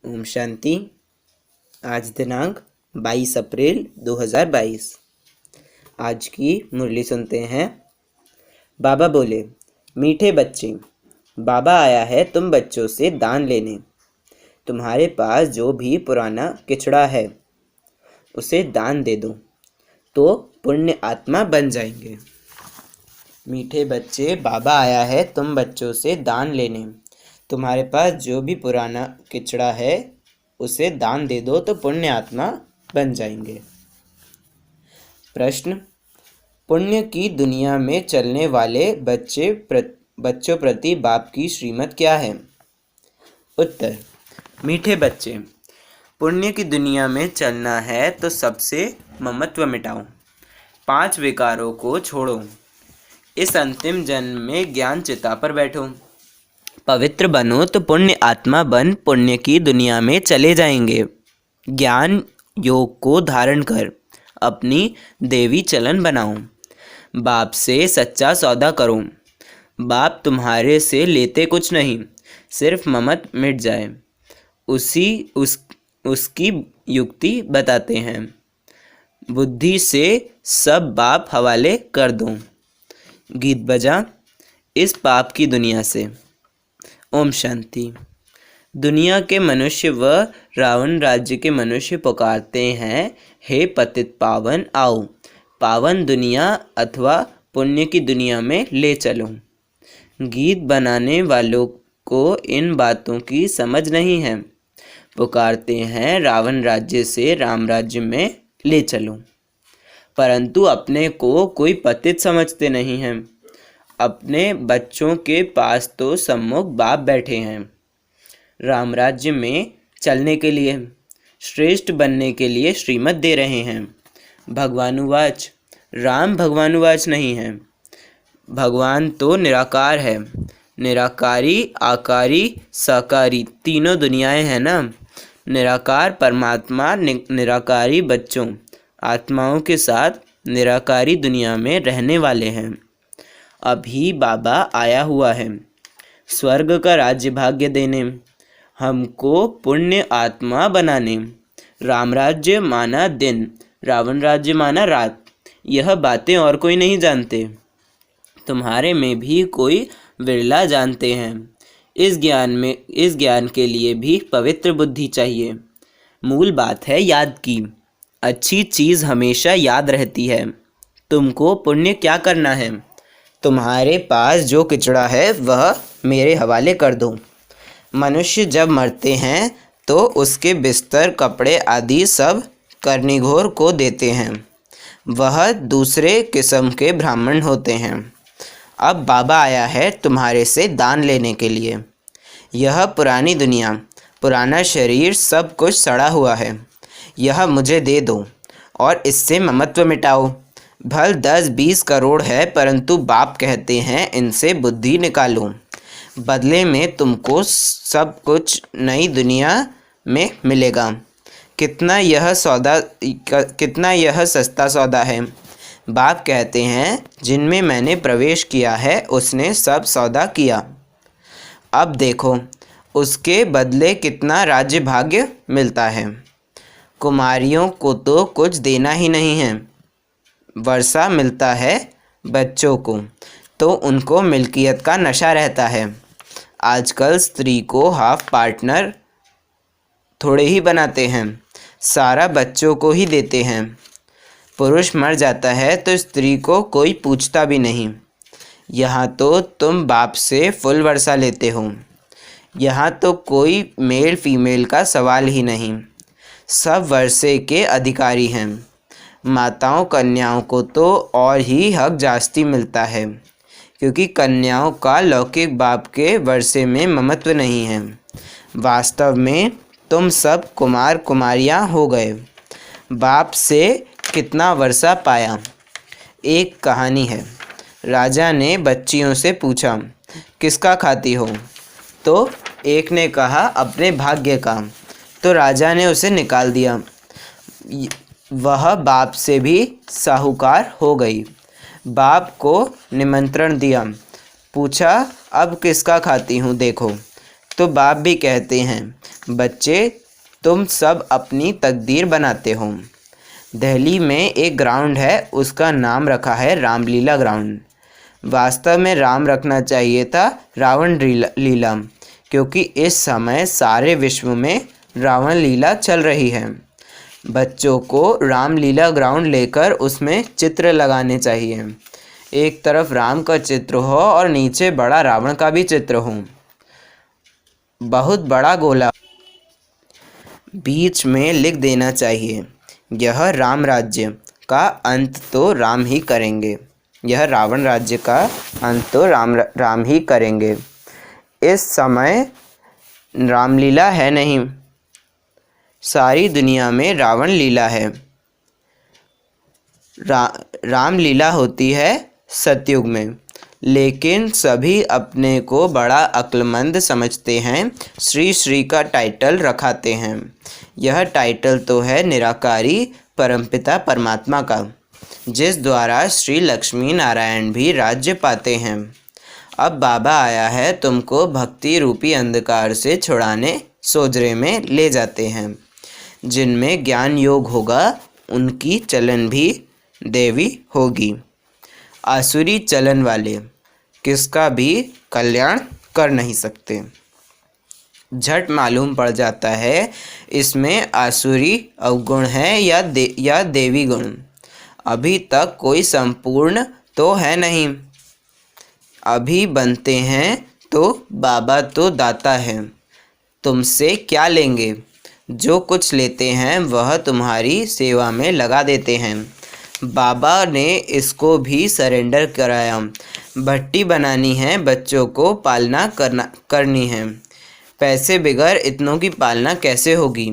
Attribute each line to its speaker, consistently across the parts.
Speaker 1: ओम शांति। आज दिनांक 22 अप्रैल 2022। आज की मुरली सुनते हैं। बाबा बोले, मीठे बच्चे, बाबा आया है तुम बच्चों से दान लेने। तुम्हारे पास जो भी पुराना किचड़ा है उसे दान दे दो तो पुण्य आत्मा बन जाएंगे। मीठे बच्चे, बाबा आया है तुम बच्चों से दान लेने। तुम्हारे पास जो भी पुराना किचड़ा है उसे दान दे दो तो पुण्य आत्मा बन जाएंगे। प्रश्न, पुण्य की दुनिया में चलने वाले बच्चों प्रति बाप की श्रीमत क्या है? उत्तर, मीठे बच्चे, पुण्य की दुनिया में चलना है तो सबसे ममत्व मिटाओ, 5 विकारों को छोड़ो, इस अंतिम जन्म में ज्ञान चिता पर बैठो, पवित्र बनो तो पुण्य आत्मा बन पुण्य की दुनिया में चले जाएंगे। ज्ञान योग को धारण कर अपनी देवी चलन बनाओ, बाप से सच्चा सौदा करो। बाप तुम्हारे से लेते कुछ नहीं, सिर्फ ममत मिट जाए उसकी युक्ति बताते हैं। बुद्धि से सब बाप हवाले कर दो, गीत बजा इस पाप की दुनिया से। ओम शांति। दुनिया के मनुष्य व रावण राज्य के मनुष्य पुकारते हैं, हे पतित पावन आओ, पावन दुनिया अथवा पुण्य की दुनिया में ले चलो। गीत बनाने वालों को इन बातों की समझ नहीं है, पुकारते हैं रावण राज्य से राम राज्य में ले चलो, परंतु अपने को कोई पतित समझते नहीं हैं। अपने बच्चों के पास तो सम्मुख बाप बैठे हैं, राम राज्य में चलने के लिए, श्रेष्ठ बनने के लिए श्रीमत दे रहे हैं। भगवानुवाच, राम भगवानुवाच नहीं है। भगवान तो निराकार है, निराकारी, आकारी, साकारी तीनों दुनियाएं हैं ना। निराकार परमात्मा निराकारी बच्चों आत्माओं के साथ निराकारी दुनिया में रहने वाले हैं। अभी बाबा आया हुआ है स्वर्ग का राज्य भाग्य देने, हमको पुण्य आत्मा बनाने। राम राज्य माना दिन, रावण राज्य माना रात, यह बातें और कोई नहीं जानते, तुम्हारे में भी कोई विरला जानते हैं। इस ज्ञान के लिए भी पवित्र बुद्धि चाहिए। मूल बात है याद की, अच्छी चीज़ हमेशा याद रहती है। तुमको पुण्य क्या करना है? तुम्हारे पास जो किचड़ा है वह मेरे हवाले कर दो। मनुष्य जब मरते हैं तो उसके बिस्तर, कपड़े आदि सब कर्णिघोर को देते हैं, वह दूसरे किस्म के ब्राह्मण होते हैं। अब बाबा आया है तुम्हारे से दान लेने के लिए। यह पुरानी दुनिया, पुराना शरीर सब कुछ सड़ा हुआ है, यह मुझे दे दो और इससे ममत्व मिटाओ। भल 10-20 करोड़ है, परंतु बाप कहते हैं इनसे बुद्धि निकालो, बदले में तुमको सब कुछ नई दुनिया में मिलेगा। कितना यह सस्ता सौदा है। बाप कहते हैं जिनमें मैंने प्रवेश किया है उसने सब सौदा किया, अब देखो उसके बदले कितना राज्य भाग्य मिलता है। कुमारियों को तो कुछ देना ही नहीं है, वर्षा मिलता है बच्चों को तो उनको मिल्कियत का नशा रहता है। आजकल स्त्री को हाफ पार्टनर थोड़े ही बनाते हैं, सारा बच्चों को ही देते हैं। पुरुष मर जाता है तो स्त्री को कोई पूछता भी नहीं। यहाँ तो तुम बाप से फुल वर्षा लेते हो, यहाँ तो कोई मेल फीमेल का सवाल ही नहीं, सब वर्षे के अधिकारी हैं। माताओं कन्याओं को तो और ही हक जास्ती मिलता है, क्योंकि कन्याओं का लौकिक बाप के वर्षे में ममत्व नहीं है। वास्तव में तुम सब कुमार कुमारियाँ हो गए। बाप से कितना वर्षा पाया? एक कहानी है। राजा ने बच्चियों से पूछा, किसका खाती हो? तो एक ने कहा अपने भाग्य का, तो राजा ने उसे निकाल दिया। वह बाप से भी साहूकार हो गई। बाप को निमंत्रण दिया, पूछा अब किसका खाती हूँ देखो, तो बाप भी कहते हैं, बच्चे तुम सब अपनी तकदीर बनाते हो। दिल्ली में एक ग्राउंड है, उसका नाम रखा है रामलीला ग्राउंड। वास्तव में राम रखना चाहिए था रावण लीला, क्योंकि इस समय सारे विश्व में रावण लीला चल रही है। बच्चों को रामलीला ग्राउंड लेकर उसमें चित्र लगाने चाहिए। एक तरफ राम का चित्र हो और नीचे बड़ा रावण का भी चित्र हो, बहुत बड़ा गोला। बीच में लिख देना चाहिए, यह राम राज्य का अंत तो राम ही करेंगे, यह रावण राज्य का अंत तो राम ही करेंगे। इस समय रामलीला है नहीं, सारी दुनिया में रावण लीला है। रामलीला होती है सतयुग में, लेकिन सभी अपने को बड़ा अक्लमंद समझते हैं, श्री श्री का टाइटल रखाते हैं। यह टाइटल तो है निराकारी परमपिता परमात्मा का, जिस द्वारा श्री लक्ष्मी नारायण भी राज्य पाते हैं। अब बाबा आया है तुमको भक्ति रूपी अंधकार से छुड़ाने, सोजरे में ले जाते हैं। जिनमें ज्ञान योग होगा उनकी चलन भी देवी होगी। आसुरी चलन वाले किसका भी कल्याण कर नहीं सकते। झट मालूम पड़ जाता है इसमें आसुरी अवगुण है या देवी गुण। अभी तक कोई संपूर्ण तो है नहीं, अभी बनते हैं तो बाबा तो दाता है, तुमसे क्या लेंगे। जो कुछ लेते हैं वह तुम्हारी सेवा में लगा देते हैं। बाबा ने इसको भी सरेंडर कराया। भट्टी बनानी है, बच्चों को पालना करनी है। पैसे बिगैर इतनों की पालना कैसे होगी।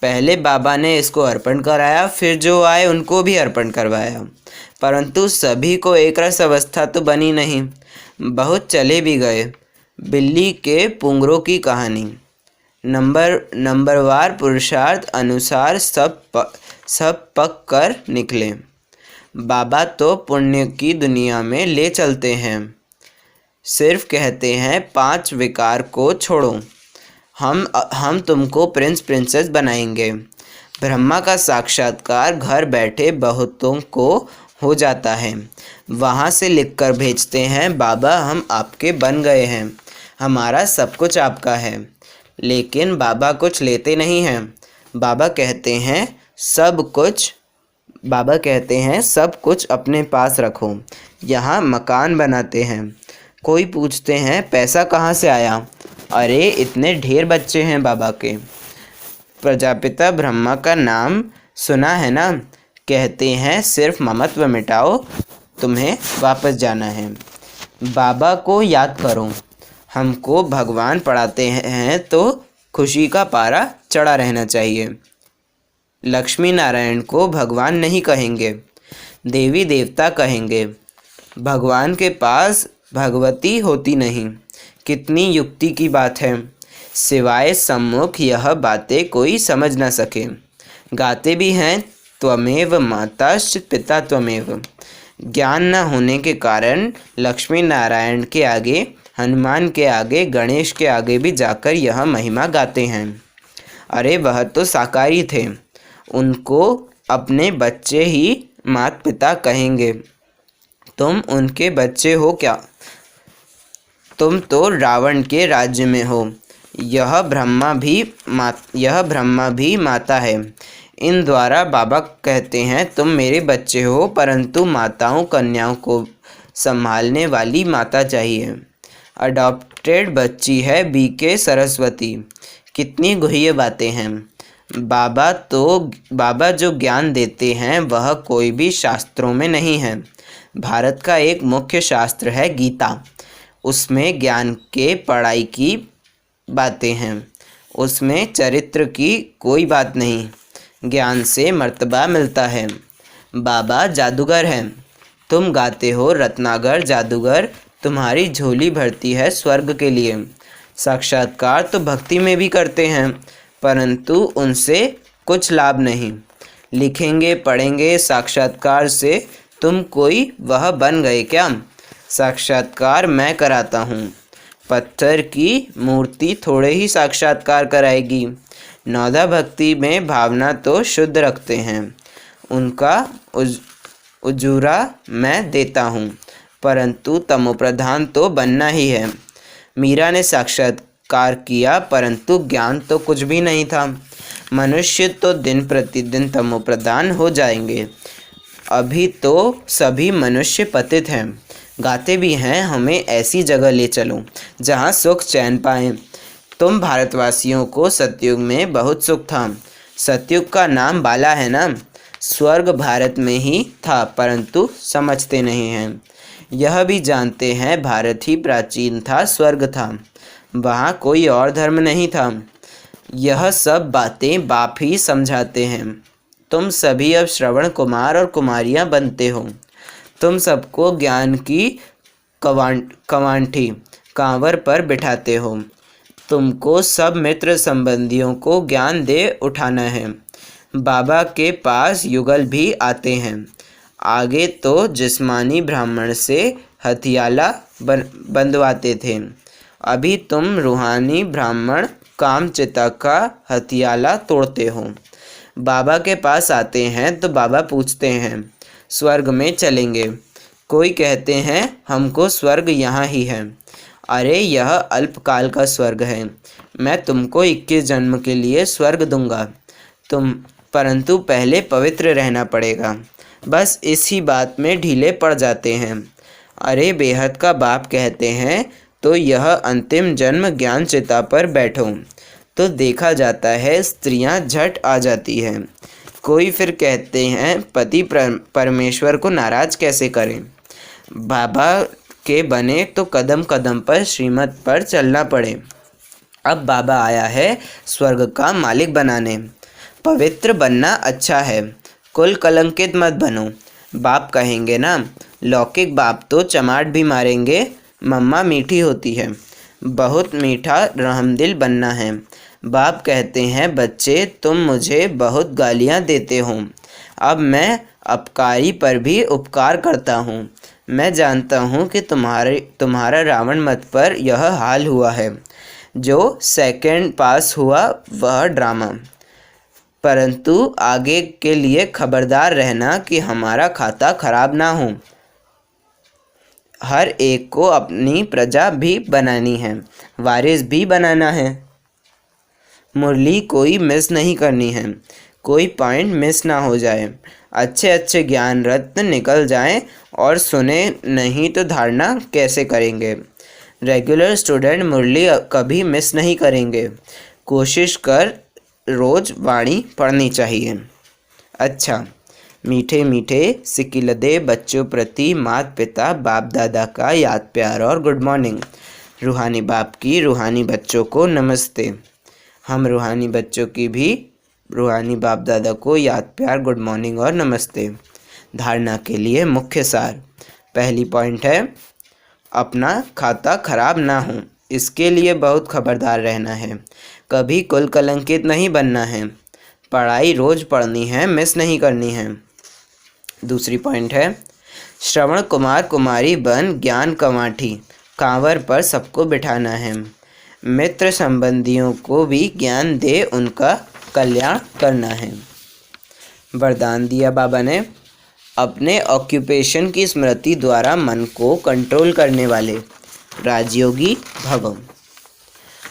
Speaker 1: पहले बाबा ने इसको अर्पण कराया, फिर जो आए उनको भी अर्पण करवाया, परंतु सभी को एक रस अवस्था तो बनी नहीं, बहुत चले भी गए। बिल्ली के पुंगरों की कहानी। नंबरवार पुरुषार्थ अनुसार सब पक कर निकले। बाबा तो पुण्य की दुनिया में ले चलते हैं, सिर्फ कहते हैं 5 विकार को छोड़ो, हम तुमको प्रिंस प्रिंसेस बनाएंगे। ब्रह्मा का साक्षात्कार घर बैठे बहुतों को हो जाता है। वहाँ से लिखकर भेजते हैं, बाबा हम आपके बन गए हैं, हमारा सब कुछ आपका है। लेकिन बाबा कुछ लेते नहीं हैं। बाबा कहते हैं सब कुछ अपने पास रखो। यहाँ मकान बनाते हैं, कोई पूछते हैं पैसा कहाँ से आया। अरे इतने ढेर बच्चे हैं बाबा के। प्रजापिता ब्रह्मा का नाम सुना है ना, कहते हैं सिर्फ ममत्व मिटाओ, तुम्हें वापस जाना है। बाबा को याद करो। हमको भगवान पढ़ाते हैं तो खुशी का पारा चढ़ा रहना चाहिए। लक्ष्मी नारायण को भगवान नहीं कहेंगे, देवी देवता कहेंगे। भगवान के पास भगवती होती नहीं। कितनी युक्ति की बात है, सिवाय सम्मुख यह बातें कोई समझ न सके। गाते भी हैं त्वमेव माताश्च पिता त्वमेव। ज्ञान न होने के कारण लक्ष्मी नारायण के आगे, हनुमान के आगे, गणेश के आगे भी जाकर यह महिमा गाते हैं। अरे वह तो साकारी थे, उनको अपने बच्चे ही माता पिता कहेंगे। तुम उनके बच्चे हो क्या? तुम तो रावण के राज्य में हो। यह ब्रह्मा भी माता है। इन द्वारा बाबा कहते हैं तुम मेरे बच्चे हो, परंतु माताओं कन्याओं को संभालने वाली माता चाहिए। अडॉप्टेड बच्ची है बीके सरस्वती। कितनी गुह्य बातें हैं। बाबा जो ज्ञान देते हैं वह कोई भी शास्त्रों में नहीं है। भारत का एक मुख्य शास्त्र है गीता, उसमें ज्ञान के पढ़ाई की बातें हैं, उसमें चरित्र की कोई बात नहीं। ज्ञान से मर्तबा मिलता है। बाबा जादूगर हैं। तुम गाते हो रत्नागर जादूगर, तुम्हारी झोली भरती है स्वर्ग के लिए। साक्षात्कार तो भक्ति में भी करते हैं, परंतु उनसे कुछ लाभ नहीं। लिखेंगे पढ़ेंगे साक्षात्कार से तुम कोई वह बन गए क्या? साक्षात्कार मैं कराता हूँ, पत्थर की मूर्ति थोड़े ही साक्षात्कार कराएगी। नौदा भक्ति में भावना तो शुद्ध रखते हैं, उनका उजूरा मैं देता हूँ, परंतु तमोप्रधान तो बनना ही है। मीरा ने साक्षात्कार किया, परंतु ज्ञान तो कुछ भी नहीं था। मनुष्य तो दिन प्रतिदिन तमोप्रधान हो जाएंगे। अभी तो सभी मनुष्य पतित हैं, गाते भी हैं, हमें ऐसी जगह ले चलो जहाँ सुख चैन पाएं। तुम भारतवासियों को सतयुग में बहुत सुख था। सतयुग का नाम बाला है ना। स्वर्ग भारत में ही था, परंतु समझते नहीं हैं। यह भी जानते हैं भारत ही प्राचीन था, स्वर्ग था, वहाँ कोई और धर्म नहीं था। यह सब बातें बाप ही समझाते हैं। तुम सभी अब श्रवण कुमार और कुमारियाँ बनते हो। तुम सबको ज्ञान की कवांठी कांवर पर बिठाते हो। तुमको सब मित्र संबंधियों को ज्ञान दे उठाना है। बाबा के पास युगल भी आते हैं। आगे तो जिस्मानी ब्राह्मण से हथियाला बंधवाते थे, अभी तुम रूहानी ब्राह्मण कामचिता का हथियाला तोड़ते हो। बाबा के पास आते हैं तो बाबा पूछते हैं स्वर्ग में चलेंगे। कोई कहते हैं हमको स्वर्ग यहाँ ही है। अरे यह अल्पकाल का स्वर्ग है। मैं तुमको 21 जन्म के लिए स्वर्ग दूंगा, परंतु पहले पवित्र रहना पड़ेगा। बस इसी बात में ढीले पड़ जाते हैं। अरे बेहद का बाप कहते हैं तो यह अंतिम जन्म ज्ञान चिता पर बैठो, तो देखा जाता है स्त्रियां झट आ जाती हैं। कोई फिर कहते हैं पति परमेश्वर को नाराज कैसे करें। बाबा के बने तो कदम कदम पर श्रीमत पर चलना पड़े। अब बाबा आया है स्वर्ग का मालिक बनाने। पवित्र बनना अच्छा है, कुल कलंकित मत बनो। बाप कहेंगे ना, लौकिक बाप तो चमाट भी मारेंगे, मम्मा मीठी होती है, बहुत मीठा रहमदिल बनना है। बाप कहते हैं बच्चे तुम मुझे बहुत गालियाँ देते हो, अब मैं अपकारी पर भी उपकार करता हूँ। मैं जानता हूँ कि तुम्हारा रावण मत पर यह हाल हुआ है। जो सेकंड पास हुआ वह ड्रामा, परंतु आगे के लिए खबरदार रहना कि हमारा खाता खराब ना हो। हर एक को अपनी प्रजा भी बनानी है, वारिस भी बनाना है। मुरली कोई मिस नहीं करनी है, कोई पॉइंट मिस ना हो जाए। अच्छे अच्छे ज्ञान रत्न निकल जाएं और सुने नहीं तो धारणा कैसे करेंगे। रेगुलर स्टूडेंट मुरली कभी मिस नहीं करेंगे। कोशिश कर रोज़ वाणी पढ़नी चाहिए। अच्छा, मीठे मीठे सिकिलदे बच्चों प्रति माता पिता बाप दादा का याद प्यार और गुड मॉर्निंग। रूहानी बाप की रूहानी बच्चों को नमस्ते। हम रूहानी बच्चों की भी रूहानी बाप दादा को याद प्यार गुड मॉर्निंग और नमस्ते। धारणा के लिए मुख्य सार। पहली पॉइंट है अपना खाता खराब ना हो, इसके लिए बहुत खबरदार रहना है। कभी कुल कलंकित नहीं बनना है। पढ़ाई रोज़ पढ़नी है, मिस नहीं करनी है। दूसरी पॉइंट है श्रवण कुमार कुमारी बन ज्ञान कवाठी कांवर पर सबको बिठाना है। मित्र संबंधियों को भी ज्ञान दे उनका कल्याण करना है। वरदान दिया बाबा ने, अपने ऑक्यूपेशन की स्मृति द्वारा मन को कंट्रोल करने वाले राजयोगी भव।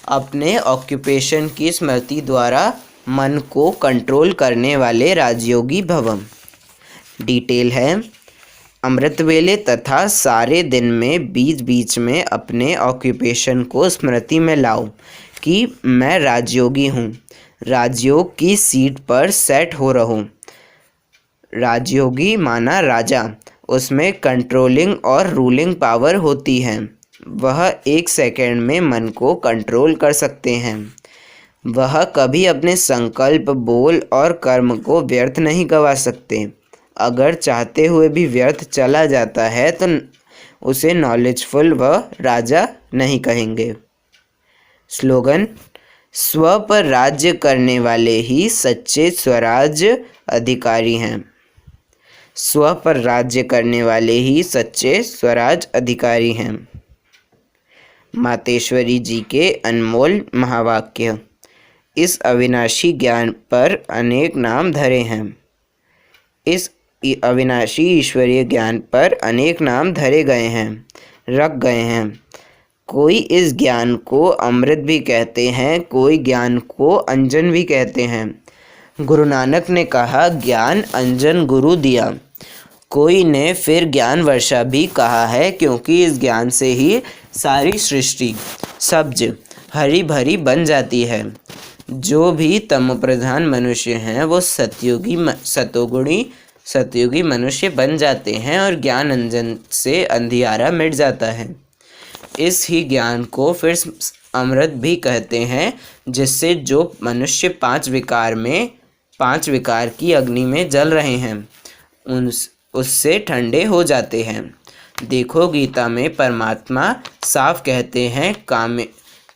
Speaker 1: अपने ऑक्यूपेशन की स्मृति द्वारा मन को कंट्रोल करने वाले राजयोगी भव। डिटेल है अमृत वेले तथा सारे दिन में बीच बीच में अपने ऑक्यूपेशन को स्मृति में लाओ कि मैं राजयोगी हूँ, राजयोग की सीट पर सेट हो रहूँ। राजयोगी माना राजा, उसमें कंट्रोलिंग और रूलिंग पावर होती है। वह 1 सेकंड में मन को कंट्रोल कर सकते हैं। वह कभी अपने संकल्प, बोल और कर्म को व्यर्थ नहीं गवा सकते। अगर चाहते हुए भी व्यर्थ चला जाता है तो उसे नॉलेजफुल व राजा नहीं कहेंगे। स्लोगन, स्व पर राज्य करने वाले ही सच्चे स्वराज अधिकारी हैं। स्व पर राज्य करने वाले ही सच्चे स्वराज अधिकारी हैं। मातेश्वरी जी के अनमोल महावाक्य। इस अविनाशी ज्ञान पर अनेक नाम धरे हैं। इस अविनाशी ईश्वरीय ज्ञान पर अनेक नाम धरे गए हैं, रख गए हैं। कोई इस ज्ञान को अमृत भी कहते हैं, कोई ज्ञान को अंजन भी कहते हैं। गुरु नानक ने कहा, ज्ञान अंजन गुरु दिया। कोई ने फिर ज्ञान वर्षा भी कहा है, क्योंकि इस ज्ञान से ही सारी सृष्टि सब्ज हरी भरी बन जाती है। जो भी तमोप्रधान मनुष्य हैं वो सतयुगी मनुष्य बन जाते हैं और ज्ञान अंजन से अंधियारा मिट जाता है। इस ही ज्ञान को फिर अमृत भी कहते हैं, जिससे जो मनुष्य पांच विकार की अग्नि में जल रहे हैं उससे ठंडे हो जाते हैं। देखो, गीता में परमात्मा साफ कहते हैं,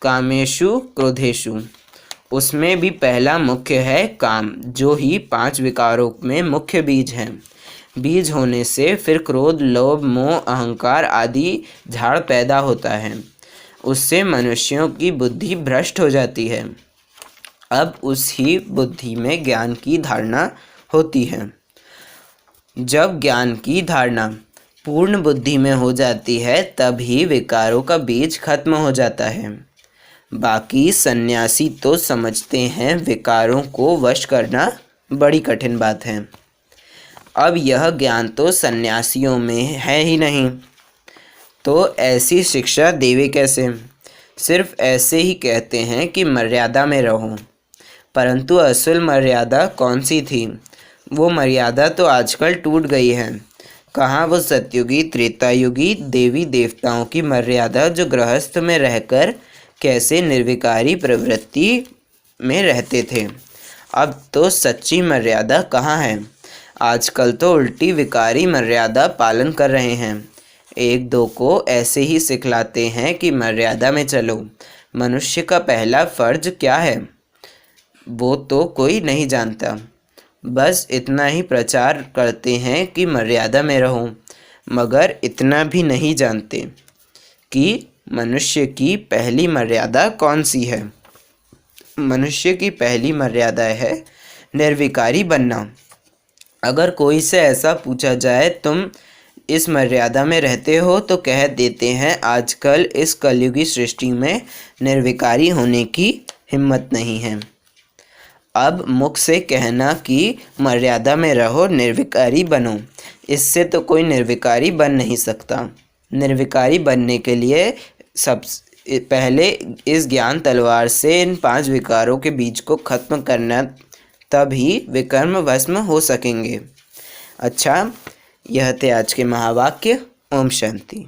Speaker 1: कामेषु क्रोधेषु। उसमें भी पहला मुख्य है काम, जो ही पांच विकारों में मुख्य बीज है। बीज होने से फिर क्रोध, लोभ, मोह, अहंकार आदि झाड़ पैदा होता है। उससे मनुष्यों की बुद्धि भ्रष्ट हो जाती है। अब उस ही बुद्धि में ज्ञान की धारणा होती है। जब ज्ञान की धारणा पूर्ण बुद्धि में हो जाती है, तब ही विकारों का बीज खत्म हो जाता है। बाकी सन्यासी तो समझते हैं विकारों को वश करना बड़ी कठिन बात है। अब यह ज्ञान तो सन्यासियों में है ही नहीं, तो ऐसी शिक्षा देवे कैसे? सिर्फ ऐसे ही कहते हैं कि मर्यादा में रहो, परंतु असल मर्यादा कौन सी थी? वो मर्यादा तो आजकल टूट गई है। कहाँ वो सतयुगी त्रेतायुगी देवी देवताओं की मर्यादा, जो गृहस्थ में रहकर कैसे निर्विकारी प्रवृत्ति में रहते थे। अब तो सच्ची मर्यादा कहाँ है? आजकल तो उल्टी विकारी मर्यादा पालन कर रहे हैं। एक दो को ऐसे ही सिखलाते हैं कि मर्यादा में चलो। मनुष्य का पहला फर्ज क्या है वो तो कोई नहीं जानता। बस इतना ही प्रचार करते हैं कि मर्यादा में रहो, मगर इतना भी नहीं जानते कि मनुष्य की पहली मर्यादा कौन सी है। मनुष्य की पहली मर्यादा है निर्विकारी बनना। अगर कोई से ऐसा पूछा जाए, तुम इस मर्यादा में रहते हो, तो कह देते हैं, आजकल इस कलयुगी सृष्टि में निर्विकारी होने की हिम्मत नहीं है। अब मुख से कहना कि मर्यादा में रहो, निर्विकारी बनो, इससे तो कोई निर्विकारी बन नहीं सकता। निर्विकारी बनने के लिए सब पहले इस ज्ञान तलवार से इन पांच विकारों के बीज को खत्म करना, तभी विकर्म भस्म हो सकेंगे। अच्छा, यह थे आज के महावाक्य। ओम शांति।